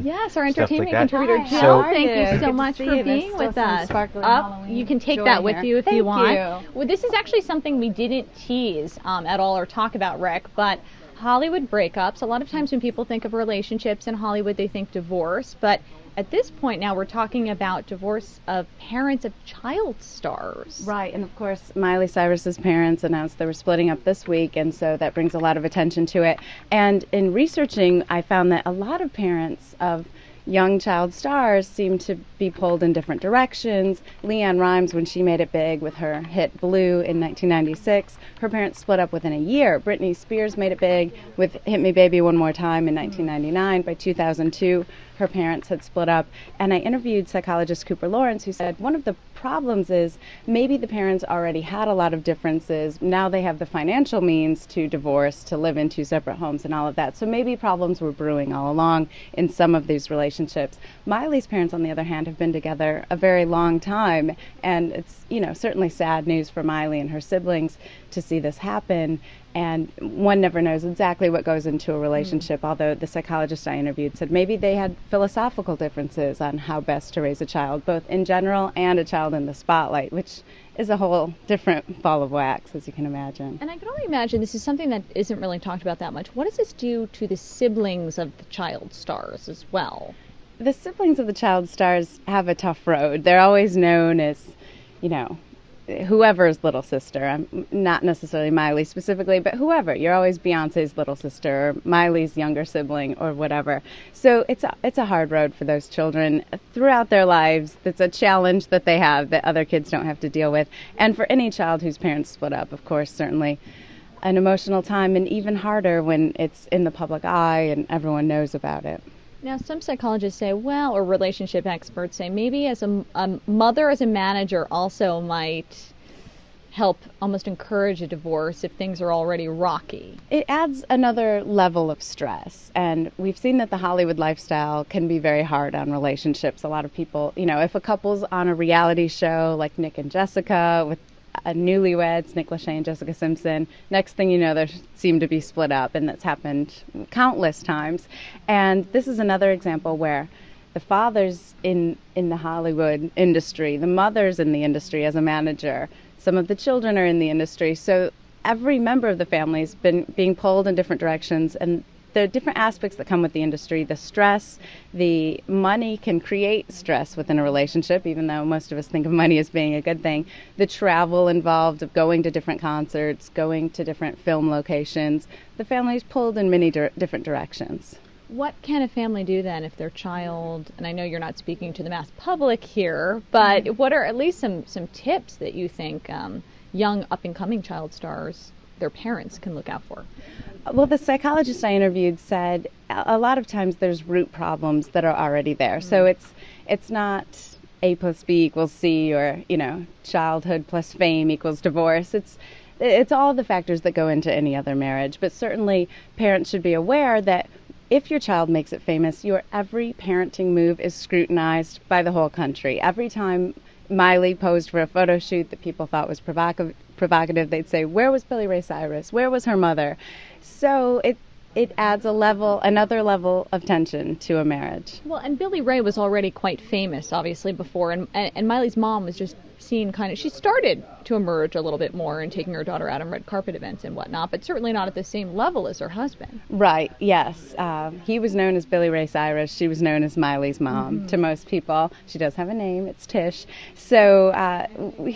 Yes, our stuff entertainment like that. contributor, Hi, Jill. So- Thank you Good so to much see for you. There's being still with some us. sparkly Up, Halloween you can take joy that with here. you if you Thank want. you. Well, this is actually something we didn't tease at all or talk about, Rick, but Hollywood breakups. A lot of times when people think of relationships in Hollywood, they think divorce, but at this point now we're talking about divorce of parents of child stars. Right, and of course Miley Cyrus's parents announced they were splitting up this week, and so that brings a lot of attention to it. And in researching, I found that a lot of parents of young child stars seem to be pulled in different directions. LeAnn Rimes, when she made it big with her hit Blue in 1996, her parents split up within a year. Britney Spears made it big with Hit Me Baby One More Time in 1999. By 2002, her parents had split up. And I interviewed psychologist Cooper Lawrence, who said one of the problems is maybe the parents already had a lot of differences. Now they have the financial means to divorce, to live in two separate homes and all of that. So maybe problems were brewing all along in some of these relationships. Miley's parents, on the other hand, have been together a very long time. And it's, certainly sad news for Miley and her siblings to see this happen. And one never knows exactly what goes into a relationship, although the psychologist I interviewed said maybe they had philosophical differences on how best to raise a child, both in general and a child in the spotlight, which is a whole different ball of wax, as you can imagine. And I can only imagine this is something that isn't really talked about that much. What does this do to the siblings of the child stars as well? The siblings of the child stars have a tough road. They're always known as, whoever's little sister. I'm not necessarily Miley specifically, but whoever. You're always Beyonce's little sister, or Miley's younger sibling, or whatever. So it's a hard road for those children throughout their lives. It's a challenge that they have that other kids don't have to deal with. And for any child whose parents split up, of course, certainly an emotional time, and even harder when it's in the public eye and everyone knows about it. Now, some psychologists say, or relationship experts say, maybe as a mother, as a manager, also might help almost encourage a divorce if things are already rocky. It adds another level of stress, and we've seen that the Hollywood lifestyle can be very hard on relationships. A lot of people, if a couple's on a reality show like Nick and Jessica with newlyweds, Nick Lachey and Jessica Simpson, next thing you know, they seem to be split up, and that's happened countless times. And this is another example where the fathers in the Hollywood industry, the mothers in the industry as a manager, some of the children are in the industry, so every member of the family has been being pulled in different directions, and there are different aspects that come with the industry. The stress, the money can create stress within a relationship, even though most of us think of money as being a good thing. The travel involved of going to different concerts, going to different film locations. The family's pulled in many different directions. What can a family do then if their child, and I know you're not speaking to the mass public here, but what are at least some tips that you think young up-and-coming child stars, their parents, can look out for? Well, the psychologist I interviewed said a lot of times there's root problems that are already there. So it's not A plus B equals C, or, childhood plus fame equals divorce. It's all the factors that go into any other marriage. But certainly parents should be aware that if your child makes it famous, your every parenting move is scrutinized by the whole country. Every time Miley posed for a photo shoot that people thought was provocative, they'd say, "Where was Billy Ray Cyrus? Where was her mother?" So it adds another level of tension to a marriage. Well, and Billy Ray was already quite famous, obviously, before, and Miley's mom was just seen she started to emerge a little bit more in taking her daughter out on red carpet events and whatnot, but certainly not at the same level as her husband. Right, yes. He was known as Billy Ray Cyrus. She was known as Miley's mom to most people. She does have a name. It's Tish. So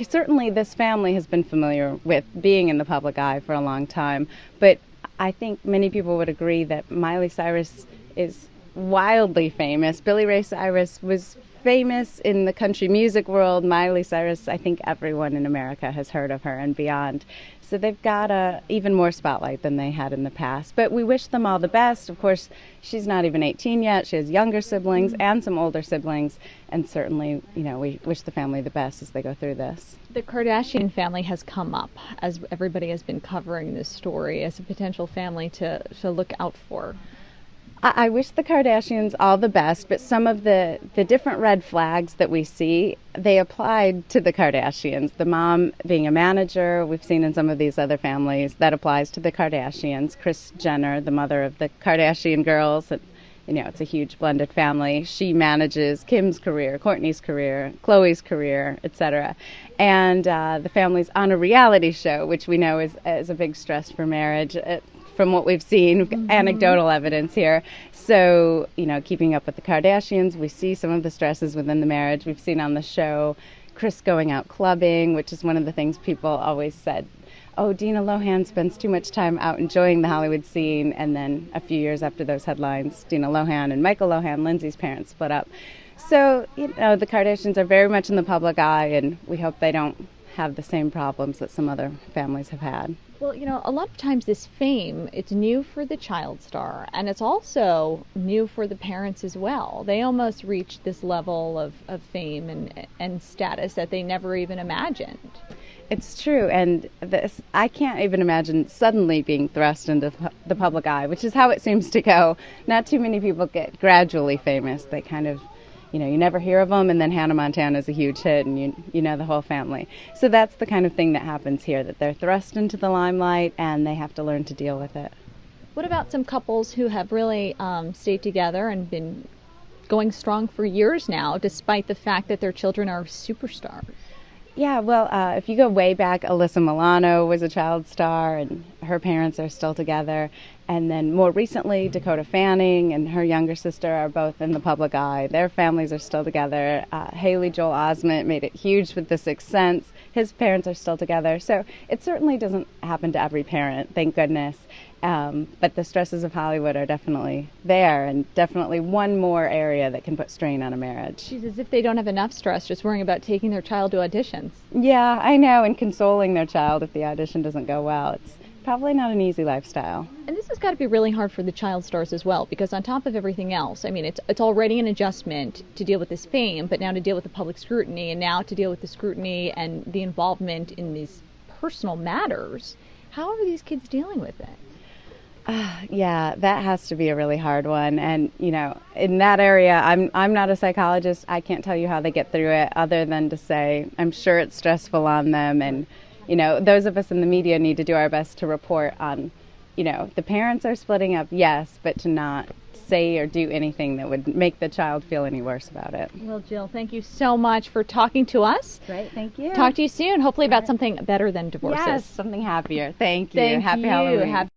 certainly this family has been familiar with being in the public eye for a long time, but I think many people would agree that Miley Cyrus is wildly famous. Billy Ray Cyrus was famous in the country music world. Miley Cyrus, I think everyone in America has heard of her and beyond. So they've got even more spotlight than they had in the past. But we wish them all the best. Of course, she's not even 18 yet. She has younger siblings and some older siblings. And certainly, we wish the family the best as they go through this. The Kardashian family has come up, as everybody has been covering this story, as a potential family to look out for. I wish the Kardashians all the best, but some of the different red flags that we see, they applied to the Kardashians. The mom being a manager, we've seen in some of these other families, that applies to the Kardashians. Kris Jenner, the mother of the Kardashian girls, it's a huge blended family. She manages Kim's career, Courtney's career, Chloe's career, etc. And the family's on a reality show, which we know is a big stress for marriage. From what we've seen, anecdotal evidence here. So, keeping up with the Kardashians, we see some of the stresses within the marriage. We've seen on the show Kris going out clubbing, which is one of the things people always said, oh, Dina Lohan spends too much time out enjoying the Hollywood scene. And then a few years after those headlines, Dina Lohan and Michael Lohan, Lindsay's parents, split up. So, the Kardashians are very much in the public eye, and we hope they don't have the same problems that some other families have had. Well, a lot of times this fame, it's new for the child star, and it's also new for the parents as well. They almost reach this level of fame and status that they never even imagined. It's true, and I can't even imagine suddenly being thrust into the public eye, which is how it seems to go. Not too many people get gradually famous. They kind of, you never hear of them, and then Hannah Montana is a huge hit, and you know the whole family. So that's the kind of thing that happens here, that they're thrust into the limelight, and they have to learn to deal with it. What about some couples who have really stayed together and been going strong for years now, despite the fact that their children are superstars? Yeah, well, if you go way back, Alyssa Milano was a child star, and her parents are still together. And then more recently, Dakota Fanning and her younger sister are both in the public eye. Their families are still together. Haley Joel Osment made it huge with The Sixth Sense. His parents are still together. So it certainly doesn't happen to every parent, thank goodness. But the stresses of Hollywood are definitely there, and definitely one more area that can put strain on a marriage. It's as if they don't have enough stress just worrying about taking their child to auditions. Yeah, I know, and consoling their child if the audition doesn't go well. It's probably not an easy lifestyle. And this has got to be really hard for the child stars as well, because on top of everything else, it's already an adjustment to deal with this fame, but now to deal with the public scrutiny, and now to deal with the scrutiny and the involvement in these personal matters. How are these kids dealing with it? Yeah, that has to be a really hard one. And, in that area, I'm not a psychologist. I can't tell you how they get through it other than to say I'm sure it's stressful on them. And, those of us in the media need to do our best to report on, the parents are splitting up, yes, but to not say or do anything that would make the child feel any worse about it. Well, Jill, thank you so much for talking to us. Great, thank you. Talk to you soon, hopefully about something better than divorces. Yes, something happier. Thank you. Thank Happy you. Halloween.